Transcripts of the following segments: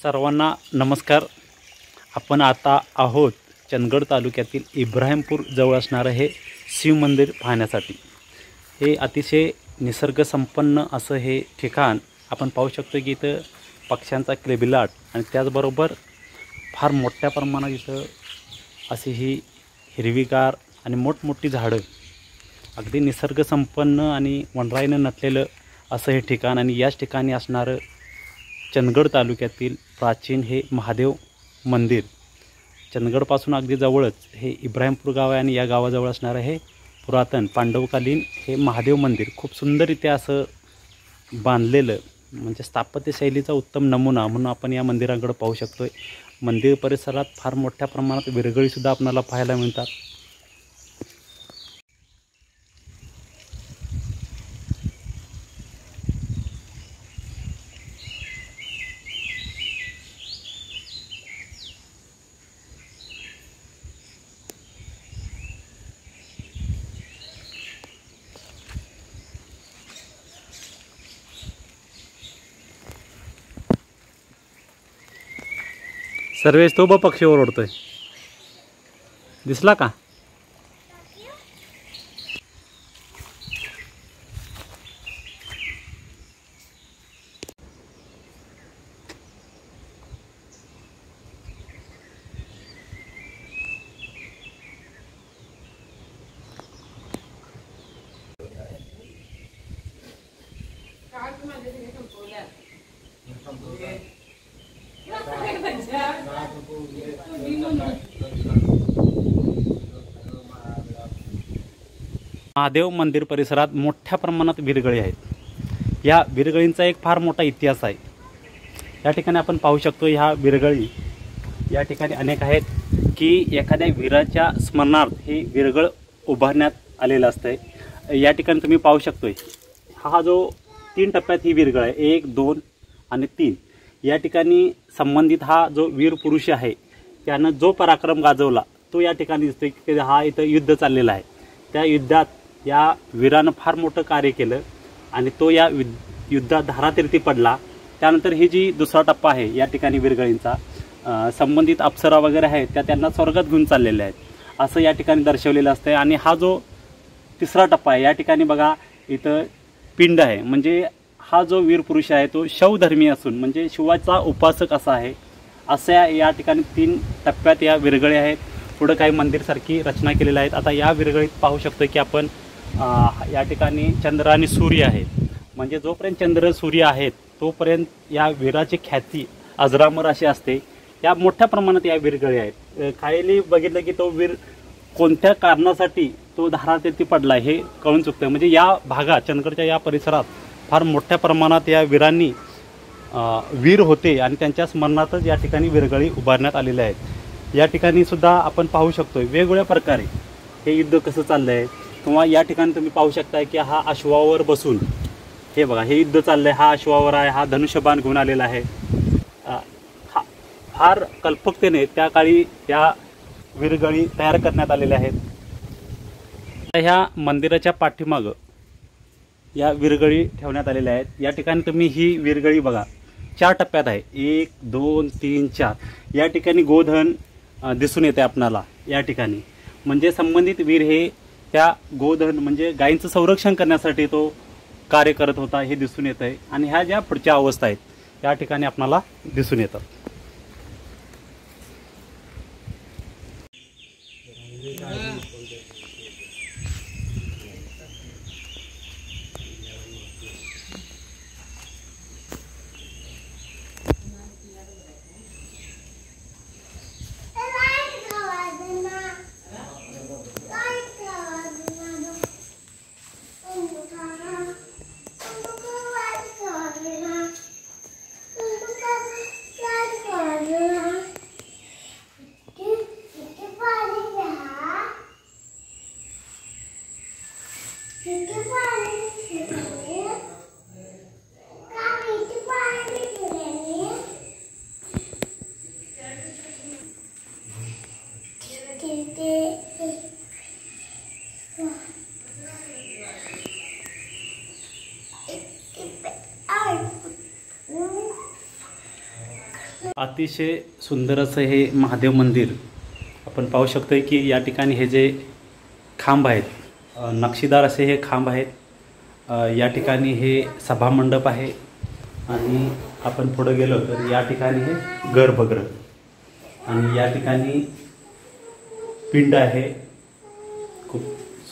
सर्वांना नमस्कार। आपण आता आहोत चंदगड तालुक्यातील इब्राहिमपूर जवळ असणारे हे शिव मंदिर पाहण्यासाठी। हे अतिशय निसर्गसंपन्न असं हे ठिकाण आपण पाहू शकतो की इथं पक्ष्यांचा किलबिलाट आणि त्याचबरोबर फार मोठ्या प्रमाणात इथं अशी ही हिरवीगार आणि मोठमोठी झाडं, अगदी निसर्गसंपन्न आणि वनराईनं नटलेलं असं हे ठिकाण। आणि याच ठिकाणी असणारं चंदगड तालुक्यातील प्राचीन हे महादेव मंदिर। चंदगडपासून अगदी जवळच हे इब्राहिमपूर गाव आहे आणि या गावाजवळ असणारं हे पुरातन पांडवकालीन हे महादेव मंदिर खूप सुंदररीत्या असं बांधलेलं, म्हणजे स्थापत्यशैलीचा उत्तम नमुना म्हणून आपण या मंदिराकडे पाहू शकतोय। मंदिर परिसरात फार मोठ्या प्रमाणात विरगळीसुद्धा आपल्याला पाहायला मिळतात। सर्वेश तो पक्षीवर ओढतोय, दिसला का? महादेव मंदिर परिसरात मोठ्या प्रमाणात विरगळी आहेत। या विरगळींचा एक फार मोठा इतिहास आहे। या ठिकाणी आपण पाहू शकतो ह्या विरगळी या ठिकाणी अनेक आहेत की एखाद्या वीराच्या स्मरणार्थ ही विरगळ उभारण्यात आलेलं असतं। या ठिकाणी तुम्ही पाहू शकतोय हा जो 3 टप्प्यात ही विरगळ आहे, 1, 2 आणि 3। या ठिकाणी संबंधित हा जो वीर पुरुष आहे त्यानं जो पराक्रम गाजवला तो या ठिकाणी दिसतोय की हा इथं युद्ध चाललेलं आहे। त्या युद्धात या वीरानं फार मोठं कार्य केलं आणि तो या युद्धात धारातीर्थी पडला। त्यानंतर ही जी दुसरा टप्पा आहे या ठिकाणी विरगळींचा, संबंधित अप्सरा वगैरे आहेत त्या त्यांना स्वर्गात घेऊन चाललेल्या आहेत असं या ठिकाणी दर्शवलेलं असतं। आणि हा जो तिसरा टप्पा आहे या ठिकाणी बघा इथं पिंड आहे, म्हणजे हा जो वीर पुरुष आहे तो शैवधर्मी असून म्हणजे शिवाचा उपासक असा आहे। अशा या ठिकाणी 3 टप्प्यात या विरगळी आहेत। पुढे काही मंदिरसारखी रचना केलेली आहेत। आता या विरगळीत पाहू शकतो की आपण या ठिकाणी चंद्र आणि सूर्य आहेत, म्हणजे जोपर्यंत चंद्र सूर्य आहेत तोपर्यंत या वीराची ख्याती अजरामर अशी असते। या मोठ्या प्रमाणात या विरगळी आहेत। खाली बघितलं की तो वीर कोणत्या कारणासाठी तो धारातीर्थी पडला हे कळून चुकतं, म्हणजे या भागात चंदगडच्या या परिसरात फार मोठ्या प्रमाणात या वीरांनी वीर होते आणि त्यांच्या स्मरणातच या ठिकाणी विरगळी उभारण्यात आलेल्या आहेत। या ठिकाणी सुद्धा आपण पाहू शकतोय वेगवेगळ्या प्रकारे हे युद्ध कसं चाललं आहे, किंवा या ठिकाणी तुम्ही पाहू शकता की हा अश्वावर बसून हे बघा हे युद्ध चाललं आहे। हा अश्वावर आहे, हा धनुष्यबाण घेऊन आलेला आहे। फार कल्पकतेने त्या काळी या विरगळी तयार करण्यात आलेल्या आहेत। ह्या मंदिराच्या पाठीमागं या विरगळी ठेवण्यात आलेल्या आहेत। या ठिकाणी तुम्ही ही विरगळी बघा 4 टप्प्यात आहे, 1, 2, 3, 4। या ठिकाणी गोधन दिसून येते आपणाला या ठिकाणी, म्हणजे संबंधित वीर हे त्या गोधन म्हणजे गायींचं संरक्षण करण्यासाठी तो कार्य करत होता हे दिसून येत आहे। आणि ह्या ज्या पुढच्या अवस्था आहेत या ठिकाणी आपणाला दिसून येतात। अतिशय सुंदर असं हे महादेव मंदिर आपण पाहू शकतो की या ठिकाणी हे जे खांब आहेत, नक्षीदार असे हे खांब आहेत. या ठिकाणी हे सभामंडप आहे आणि आपण पुढे गेलो तर या ठिकाणी हे गर्भगृह आणि या ठिकाणी पिंड आहे. खूप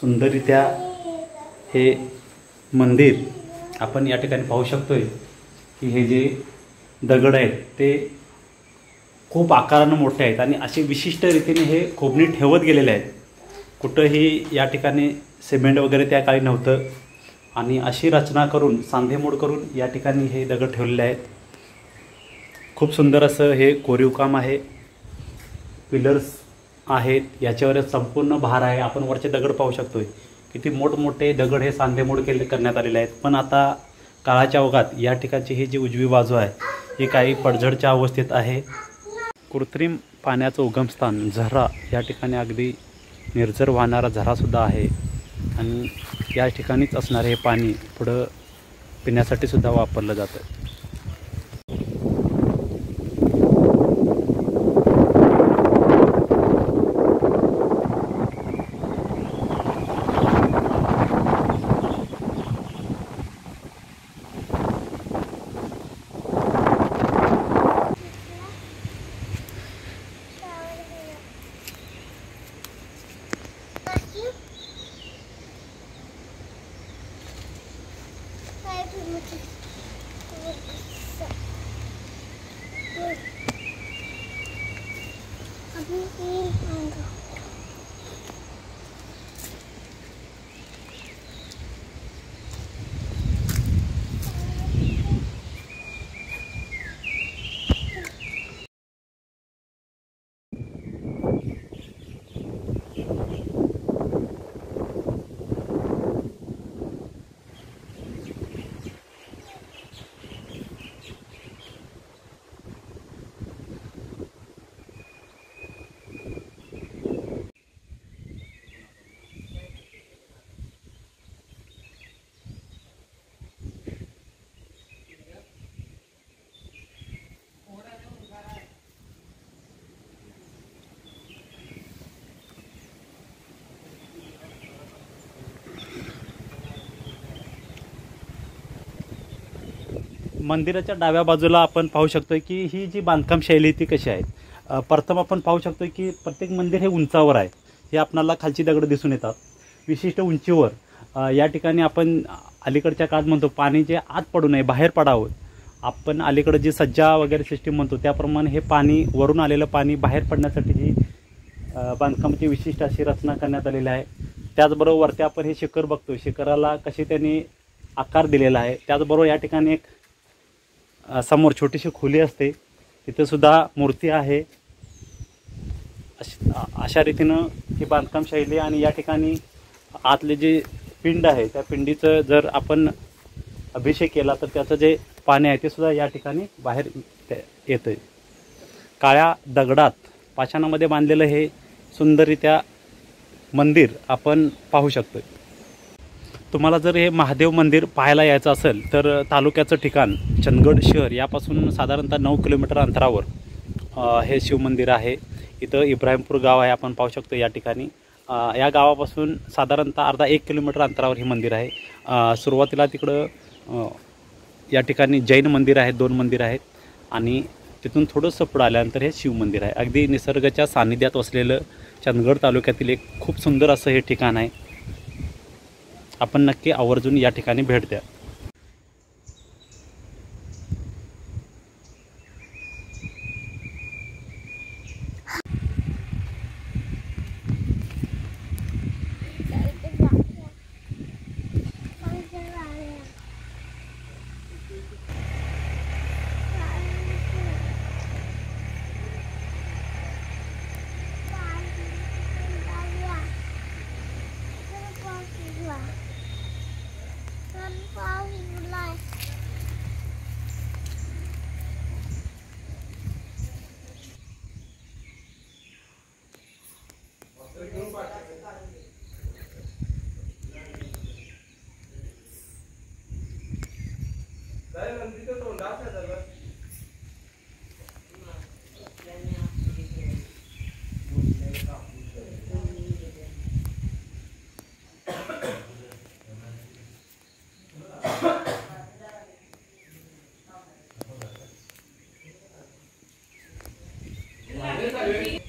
सुंदररित्या हे मंदिर आपण या ठिकाणी पाहू शकतोय की हे जे दगड आहेत ते खूप आकारानं मोठे आहेत आणि असे विशिष्ट रीतीने हे खोबणी ठेवत गेलेले आहेत. कुठंही या ठिकाणी सिमेंट वगैरे त्या काळी नव्हतं आणि अशी रचना करून सांधेमोड करून या ठिकाणी हे दगड ठेवलेले आहेत. खूप सुंदर असं हे कोरीव काम आहे. पिलर्स आहेत, याच्यावर संपूर्ण भार आहे. आपण वरचे दगड पाहू शकतोय किती मोठमोठे दगड हे सांधेमोड करण्यात आलेले आहेत. पण आता काळाच्या ओघात या ठिकाणची ही जी उजवी बाजू आहे ही काही पडझडच्या अवस्थेत आहे. कृत्रिम पाण्याचं उगमस्थान झरा या ठिकाणी अगदी निर्जर वाहणारा झरासुद्धा आहे आणि या ठिकाणीच असणारे हे पाणी पुढं पिण्यासाठी सुद्धा वापरलं जातं. मंदिराच्या डाव्या बाजूला आपण पाहू शकतो की ही जी बांधकाम शैली ती कशी आहे. प्रथम आपण पाहू शकतो की प्रत्येक मंदिर हे उंचावर आहे. हे आपल्याला खालची दगड दिसून येतात विशिष्ट उंचीवर. या ठिकाणी आपण अलीकडच्या काळात म्हणतो पाणी जे आत पडू नये, बाहेर पडावं. आपण अलीकडे जी सज्जा वगैरे सिस्टीम म्हणतो त्याप्रमाणे हे पाणी वरून आलेलं पाणी बाहेर पडण्यासाठी जी बांधकामाची विशिष्ट अशी रचना करण्यात आलेली आहे. त्याचबरोबर वरती आपण हे शिखर बघतो, शिखराला कसे त्यांनी आकार दिलेला आहे. त्याचबरोबर या ठिकाणी एक समोर छोटीशी खोली असते, तिथे सुद्धा मूर्ती आहे. अशा रीतीनं ही बांधकाम शैली. आणि या ठिकाणी आतले जे पिंड आहे त्या पिंडीचं जर आपण अभिषेक केला तर त्याचं जे पाणी आहे ते सुद्धा या ठिकाणी बाहेर येतं. काळ्या दगडात पाषाणामध्ये बांधलेलं हे सुंदररित्या मंदिर आपण पाहू शकतो. तुम्हाला जर हे महादेव मंदिर पाहायला यायचं असेल तर तालुक्याचं ठिकाण चंदगड शहर यापासून साधारणतः 9 किलोमीटर अंतरावर हे शिवमंदिर आहे. इथं इब्राहिमपूर गाव आहे, आपण पाहू शकतो या ठिकाणी. या गावापासून साधारणतः अर्धा 1 किलोमीटर अंतरावर हे मंदिर आहे. सुरुवातीला तिकडं या ठिकाणी जैन मंदिर आहेत, 2 मंदिर आहेत आणि तिथून थोडंसं पुढं आल्यानंतर हे शिवमंदिर आहे. अगदी निसर्गाच्या सानिध्यात वसलेलं चंदगड तालुक्यातील एक खूप सुंदर असं हे ठिकाण आहे. आपण नक्की आवर्जून या ठिकाणी भेट द्या. Bye. आहे